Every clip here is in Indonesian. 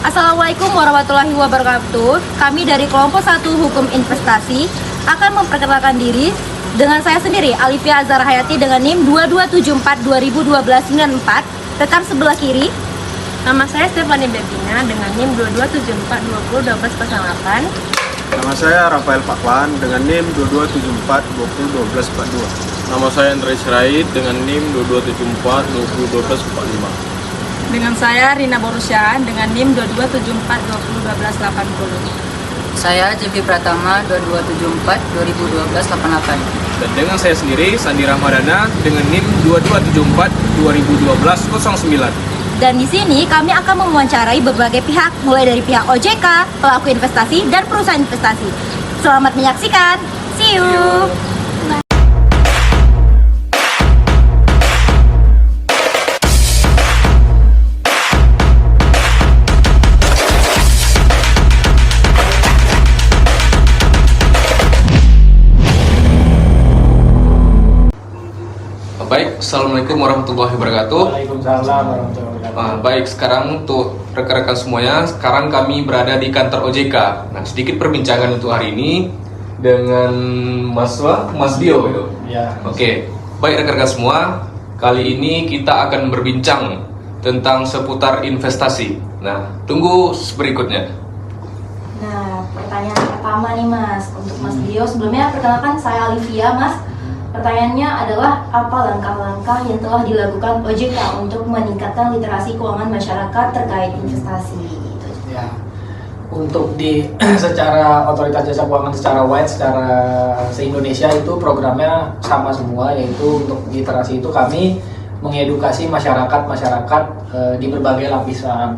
Assalamualaikum warahmatullahi wabarakatuh. Kami dari kelompok 1 Hukum Investasi akan memperkenalkan diri dengan saya sendiri, Alifia Azhar Hayati dengan NIM 2274-2012-94, tekan sebelah kiri. Nama saya Stefani Bettina dengan NIM 2274-2012-08. Nama saya Rafael Pakwan dengan NIM 2274-2012-42. Nama saya Andre Sirait dengan NIM 2274-2012-45. Dengan saya Rina Borusian dengan NIM 2274-2012-80. Saya JP Pratama 2274-2012-88. Dan dengan saya sendiri, Sandi Ramadana dengan NIM 2274-2012-09. Dan di sini kami akan mewawancarai berbagai pihak, mulai dari pihak OJK, pelaku investasi, dan perusahaan investasi. Selamat menyaksikan. See you. Baik, Assalamualaikum warahmatullahi wabarakatuh. Waalaikumsalam warahmatullahi wabarakatuh. Baik, sekarang untuk rekan-rekan semuanya, sekarang kami berada di kantor OJK. Nah, sedikit perbincangan untuk hari ini dengan Mas Dio itu. Ya. Oke, baik rekan-rekan semua, kali ini kita akan berbincang tentang seputar investasi. Nah, tunggu berikutnya. Nah, pertanyaan pertama nih Mas, untuk Mas Dio. Sebelumnya perkenalkan, saya Alifia, Mas. Pertanyaannya adalah, apa langkah-langkah yang telah dilakukan OJK untuk meningkatkan literasi keuangan masyarakat terkait investasi? Ya, untuk di secara otoritas jasa keuangan secara wide, secara se-Indonesia itu programnya sama semua, yaitu untuk literasi itu kami mengedukasi masyarakat di berbagai lapisan.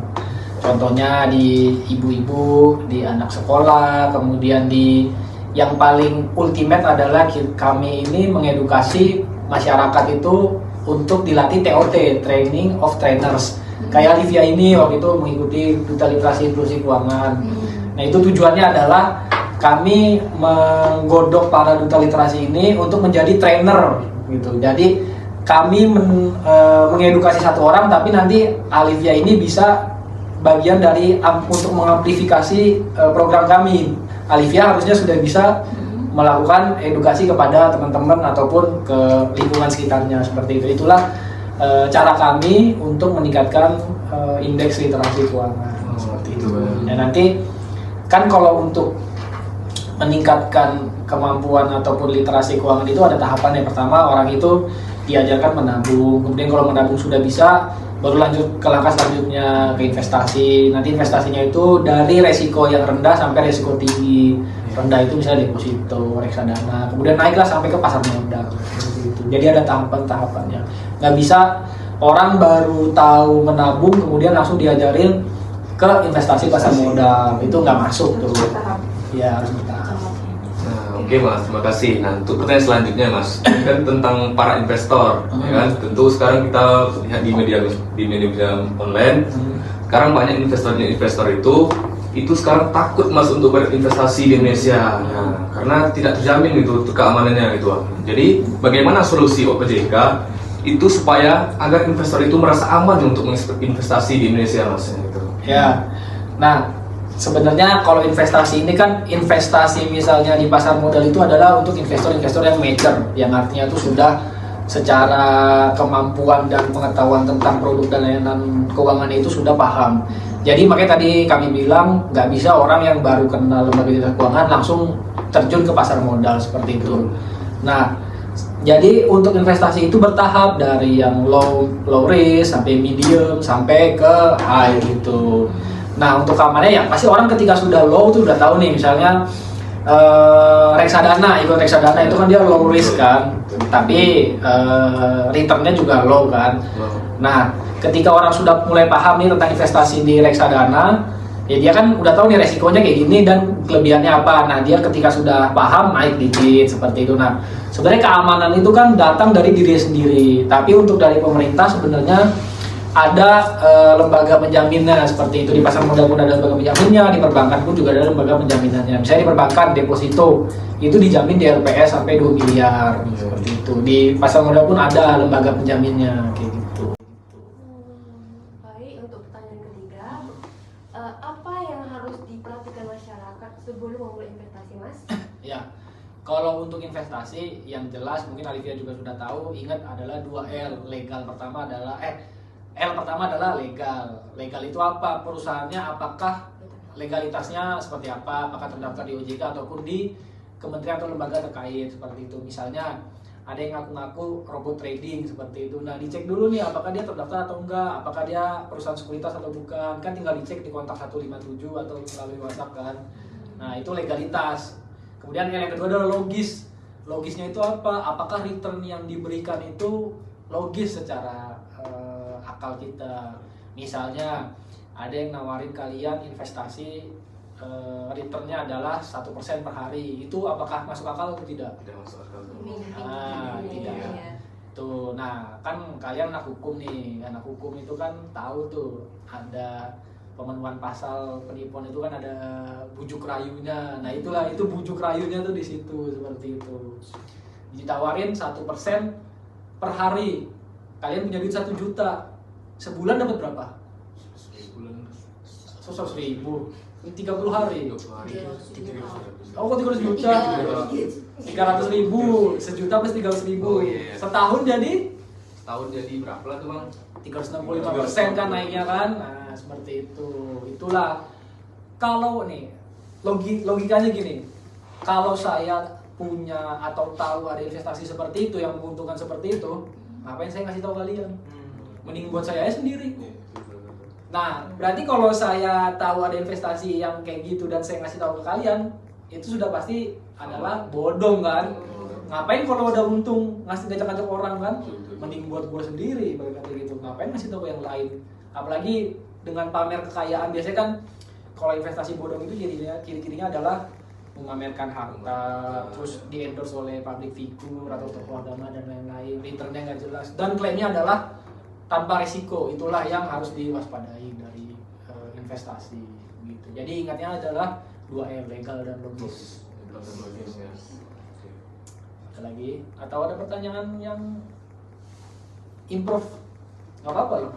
Contohnya di ibu-ibu, di anak sekolah, kemudian di yang paling ultimate adalah kami ini mengedukasi masyarakat itu untuk dilatih TOT, Training of Trainers. Kayak Olivia ini waktu itu mengikuti Duta Literasi Inklusi Keuangan. Nah, itu tujuannya adalah kami menggodok para duta literasi ini untuk menjadi trainer gitu. Jadi kami mengedukasi satu orang, tapi nanti Olivia ini bisa bagian dari untuk mengamplifikasi program kami. Olivia harusnya sudah bisa melakukan edukasi kepada teman-teman ataupun ke lingkungan sekitarnya, seperti itu. Itulah cara kami untuk meningkatkan indeks literasi keuangan, seperti itu. Dan nanti kan kalau untuk meningkatkan kemampuan ataupun literasi keuangan itu ada tahapan. Yang pertama, orang itu diajarkan menabung. Kemudian kalau menabung sudah bisa, baru lanjut ke langkah selanjutnya ke investasi. Nanti investasinya itu dari resiko yang rendah sampai resiko tinggi. Rendah itu misalnya deposito, reksadana, kemudian naiklah sampai ke pasar modal. Gitu. Jadi ada tahapan-tahapannya. Nggak bisa orang baru tahu menabung kemudian langsung diajarin ke investasi pasar modal. Itu nggak masuk tuh. Ya, harus bertahap. Oke Mas, terima kasih. Nah, untuk pertanyaan selanjutnya Mas, kan tentang para investor, ya kan? Tentu sekarang kita lihat di media online, sekarang banyak investor itu sekarang takut Mas untuk berinvestasi di Indonesia, nah, karena tidak terjamin itu keamanannya gitu. Jadi bagaimana solusi OJK itu supaya agar investor itu merasa aman untuk menginvestasi di Indonesia Mas? Gitu. Ya, nah. Sebenarnya kalau investasi ini kan investasi misalnya di pasar modal itu adalah untuk investor-investor yang mature, yang artinya itu sudah secara kemampuan dan pengetahuan tentang produk dan layanan keuangan itu sudah paham. Jadi makanya tadi kami bilang nggak bisa orang yang baru kenal lembaga jasa keuangan langsung terjun ke pasar modal seperti itu. Nah, jadi untuk investasi itu bertahap dari yang low risk sampai medium sampai ke high gitu. Nah, untuk keamanannya ya pasti orang ketika sudah low itu udah tahu nih, misalnya reksadana, ikut reksadana itu kan dia low risk kan, tapi returnnya juga low kan. Nah, ketika orang sudah mulai paham nih tentang investasi di reksadana, ya dia kan udah tahu nih resikonya kayak gini dan kelebihannya apa. Nah, dia ketika sudah paham naik dikit seperti itu. Nah, sebenarnya keamanan itu kan datang dari diri sendiri, tapi untuk dari pemerintah sebenarnya ada lembaga penjaminnya seperti itu. Di pasar modal pun ada lembaga penjaminnya, di perbankan pun juga ada lembaga penjaminannya. Misalnya di perbankan deposito itu dijamin di LPS sampai 2 miliar seperti itu. Di pasar modal pun ada lembaga penjaminnya kayak gitu. Baik, untuk pertanyaan ketiga, sebelum memulai investasi, Mas? Ya, kalau untuk investasi yang jelas mungkin Alivia juga sudah tahu, ingat adalah 2 L. Legal pertama adalah L pertama adalah legal. Legal itu apa? Perusahaannya apakah legalitasnya seperti apa? Apakah terdaftar di OJK ataupun di kementerian atau lembaga terkait seperti itu. Misalnya ada yang ngaku-ngaku robot trading seperti itu. Nah, dicek dulu nih apakah dia terdaftar atau enggak, apakah dia perusahaan sekuritas atau bukan. Kan tinggal dicek di kontak 157 atau melalui WhatsApp kan. Nah, itu legalitas. Kemudian yang kedua adalah logis. Logisnya itu apa? Apakah return yang diberikan itu logis secara akal kita. Misalnya ada yang nawarin kalian investasi returnnya adalah 1% per hari. Itu apakah masuk akal atau tidak? Tidak masuk akal. Tidak. Tuh, nah kan kalian anak hukum nih. Anak hukum itu kan tahu tuh ada pemenuhan pasal penipuan itu kan ada bujuk rayunya. Nah itulah, itu bujuk rayunya tuh di situ seperti itu. Ditawarin 1% per hari. Kalian punya duit 1 juta. Sebulan dapat berapa? Sebulan 100.000. 30 hari. 30 hari. Oh, kok 300 juta? 300.000. Sejuta plus 300.000. Oh, iya. Setahun jadi? Setahun jadi berapa lah tuh bang? 365% kan naiknya kan. Nah seperti itu. Itulah kalau nih logikanya gini, kalau saya punya atau tahu ada investasi seperti itu yang menguntungkan seperti itu, ngapain saya ngasih tahu kalian? Mending buat saya aja sendiri. Nah berarti kalau saya tahu ada investasi yang kayak gitu dan saya ngasih tahu ke kalian, itu sudah pasti adalah bodong kan. Ngapain kalau udah untung ngasih ngajak-ngajak orang kan? Mending buat gue sendiri kayak gitu. Ngapain ngasih tahu ke yang lain? Apalagi dengan pamer kekayaan. Biasanya kan kalau investasi bodong itu jadinya ciri-cirinya adalah memamerkan harta, terus di endorse oleh public figure atau tokoh agama dan lain-lain. Returnnya nggak jelas dan klaimnya adalah tanpa risiko. Itulah yang harus diwaspadai dari investasi gitu. Jadi ingatnya adalah 2 M, legal dan logis. Ada lagi? Atau ada pertanyaan yang improve? Nggak apa-apa loh.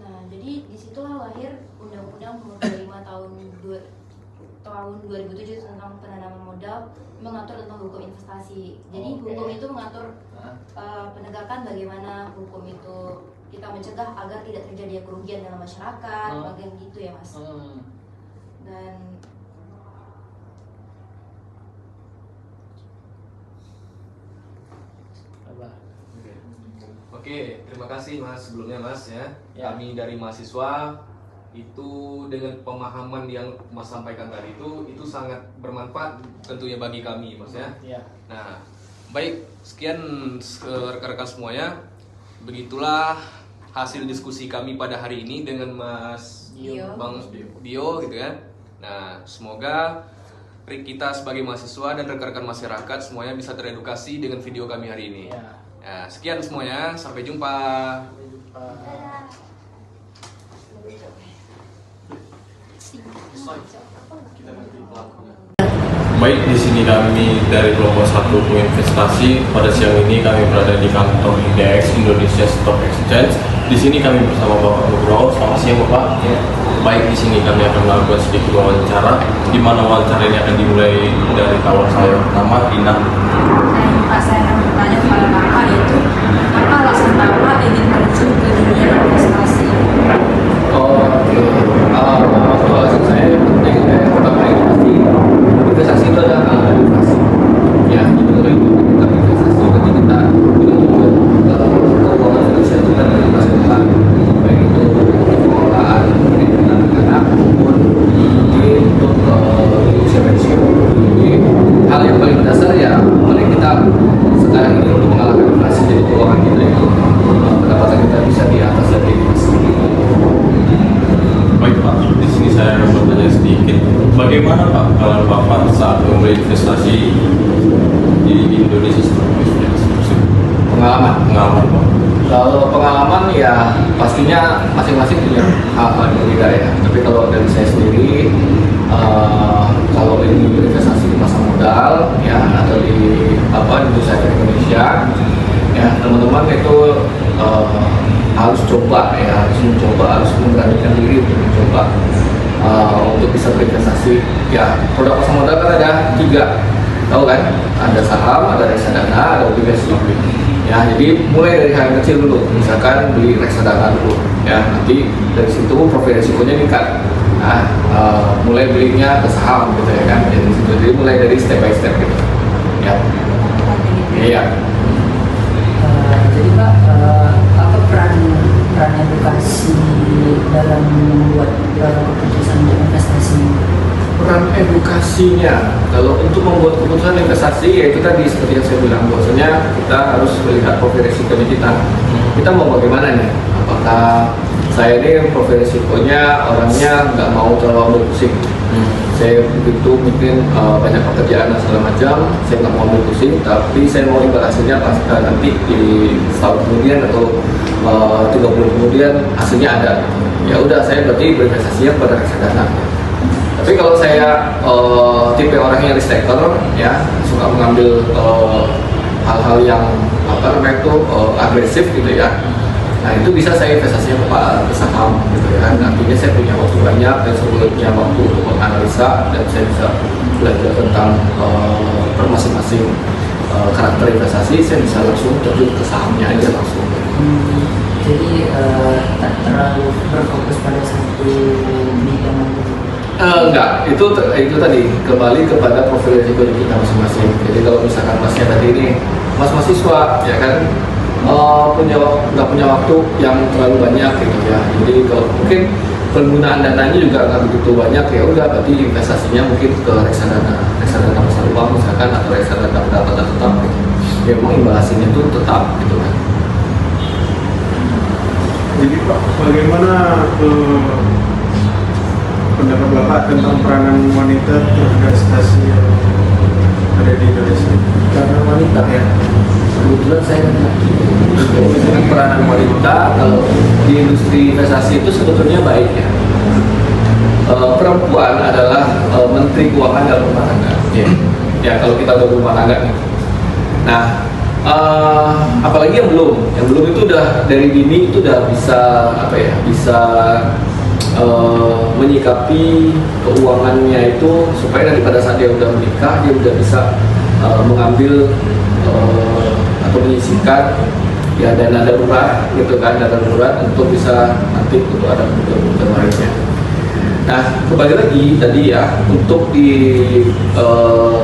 Nah, jadi disitulah lahir Undang-Undang Nomor 25 tahun 2007 tentang penanaman modal, mengatur tentang hukum investasi. Jadi hukum itu mengatur penegakan bagaimana hukum itu kita mencegah agar tidak terjadi kerugian dalam masyarakat, bagian gitu ya Mas. Dan Oke, terima kasih Mas sebelumnya Mas ya. Ya. Kami dari mahasiswa itu dengan pemahaman yang Mas sampaikan tadi itu sangat bermanfaat tentunya bagi kami Mas ya. Ya. Nah, baik, sekian rekan-rekan semuanya. Begitulah hasil diskusi kami pada hari ini dengan Mas Bang Dio gitu kan. Nah, semoga kita sebagai mahasiswa dan rekan-rekan masyarakat semuanya bisa teredukasi dengan video kami hari ini. Ya. Nah, sekian semuanya, sampai jumpa. Sampai jumpa. Baik, di sini kami dari kelompok 1 Investasi. Pada siang ini kami berada di kantor IDX Indonesia Stock Exchange. Di sini kami bersama Bapak Nugroho. Selamat siang Bapak. Baik, di sini kami akan melakukan sedikit wawancara, di mana wawancara ini akan dimulai dari kawan saya pertama, Rina. Pak, saya akan bertanya kepada Bapak, yaitu apa alasan Bapak ingin terjun ke dunia investasi? Alasan saya penting pertama investasi itu adalah investasi. Ya, itu kita investasi berarti kita keuangan Indonesia itu kan dari masa depan, baik itu pengelolaan pendidikan anak maupun untuk usia pensiun. Jadi hal yang paling dasar ya, mari kita sekarang ini untuk mengalahkan inflasi, jadi keuangan kita itu pendapatan kita bisa di atas dari inflasi. Baik Pak, di sini saya akan bertanya sedikit. Bagaimana Pak kalau Bapak saat memulai investasi di Indonesia Stock Exchange? Pengalaman Pak. Kalau pengalaman ya pastinya masing-masing punya hal-hal yang berbeda ya. Tapi kalau dari saya sendiri, kalau ini investasi di pasar modal ya atau di bursa efek Indonesia, ya teman-teman itu harus coba ya, harus mencoba, harus memberanikan diri untuk mencoba untuk bisa berinvestasi. Ya, produk pasar modal kan ada 3, tahu kan? Ada saham, ada reksadana, ada obligasi. Ya, jadi mulai dari hal yang kecil dulu, misalkan beli reksadana dulu. Ya, nanti dari situ profil risikonya meningkat. Nah, mulai belinya ke saham gitu ya kan. Jadi mulai dari step by step gitu. Ya. Iya. Jadi Pak, apa peran edukasi dalam membuat keputusan untuk investasi? Peran edukasinya, kalau untuk membuat keputusan investasi, yaitu tadi seperti yang saya bilang, bahwasanya kita harus melihat profil risikonya kita. Kita mau bagaimana nih? Apakah saya ini profil risikonya orangnya nggak mau terlalu ambil pusing? Saya begitu mungkin banyak pekerjaan dan segala macam, saya nggak mau ambil pusing, tapi saya mau imbal hasilnya pas nanti di setahun kemudian atau 3 bulan kemudian hasilnya ada. Ya udah, saya berarti berinvestasinya pada reksadana. Tapi kalau saya tipe orang yang risk taker, ya suka mengambil hal-hal yang agresif gitu ya. Nah itu bisa saya investasinya ke saham gitu ya. Nantinya saya punya waktu banyak dan sebelumnya waktu untuk menganalisa dan saya bisa belajar tentang masing-masing karakter investasi. Saya bisa langsung terjun ke sahamnya aja langsung. Jadi tak terlalu berfokus pada satu bidang. Enggak, itu tadi kembali kepada profil risiko kita masing-masing. Jadi kalau misalkan masnya tadi ini mas mahasiswa ya kan nggak punya waktu yang terlalu banyak gitu ya. Jadi kalau mungkin penggunaan dananya juga nggak begitu banyak, ya udah berarti investasinya mungkin ke reksadana pasar uang misalkan, atau reksadana pendapatan tetap gitu. Ya memang imbal hasilnya itu tetap gitu kan. Jadi Pak, bagaimana pendapat Bapak tentang peranan wanita berinvestasi yang ada di Indonesia? Peranan wanita ya, kebetulan saya laki. Peranan wanita kalau di industri investasi itu sebetulnya baik ya. Perempuan adalah menteri keuangan dalam rumah tangga. Ya kalau kita udah rumah tangga nih. Nah, apalagi yang belum itu udah dari dini itu udah bisa bisa menyikapi keuangannya itu supaya pada saat dia udah menikah dia udah bisa mengambil atau menyisihkan ya dana darurat gitu kan, dana darurat untuk bisa nanti untuk ada kebutuhan lainnya. Nah kembali lagi tadi ya, untuk di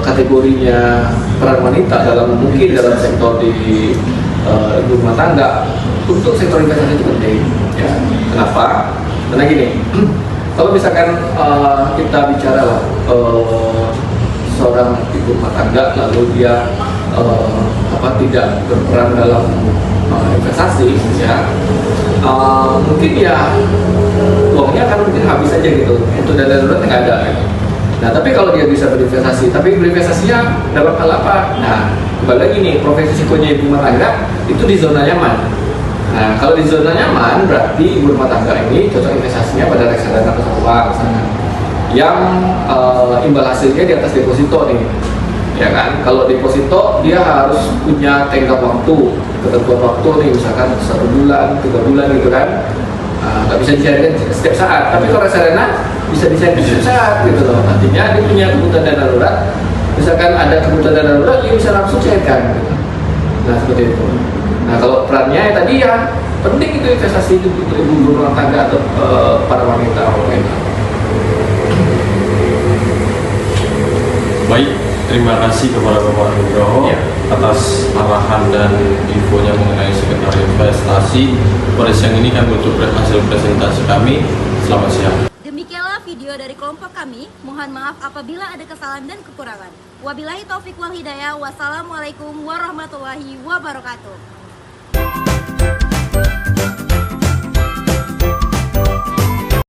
kategorinya peran wanita mungkin dalam sektor di ibu rumah tangga, untuk sektor investasi itu penting ya. Kenapa? Karena gini, kalau misalkan kita bicara lah seorang ibu rumah tangga lalu dia tidak berperan dalam investasi ya, mungkin ya uangnya akan mungkin habis aja gitu, untuk dana darurat nggak ada gitu. Nah tapi kalau dia bisa berinvestasi, tapi berinvestasinya dalam hal apa? Nah kembali lagi nih, profesi risikonya ibu rumah tangga itu di zona nyaman. Nah, kalau di zona nyaman berarti ibu rumah tangga ini cocok investasinya pada reksadana pasar uang misalnya, yang imbal hasilnya di atas deposito nih, ya kan? Kalau deposito dia harus punya tenggat waktu, ketentuan waktu nih, misalkan 1 bulan, 3 bulan gitu kan, nggak bisa dicairkan setiap saat. Tapi kalau reksadana bisa dicairkan setiap saat gitu loh. Nantinya dia punya kebutuhan dana darurat, misalkan ada kebutuhan dana darurat dia bisa langsung cairkan. Gitu. Nah seperti itu. Nah kalau perannya tadi ya penting itu investasi itu untuk ibu rumah tangga atau para wanita. Baik, terima kasih kepada Bapak Nugroho atas arahan dan infonya mengenai sekitar investasi. Pada siang ini kami tutup hasil presentasi kami. Selamat siang. Demikianlah video dari kelompok kami. Mohon maaf apabila ada kesalahan dan kekurangan. Wabillahi taufik wal hidayah. Wassalamualaikum warahmatullahi wabarakatuh.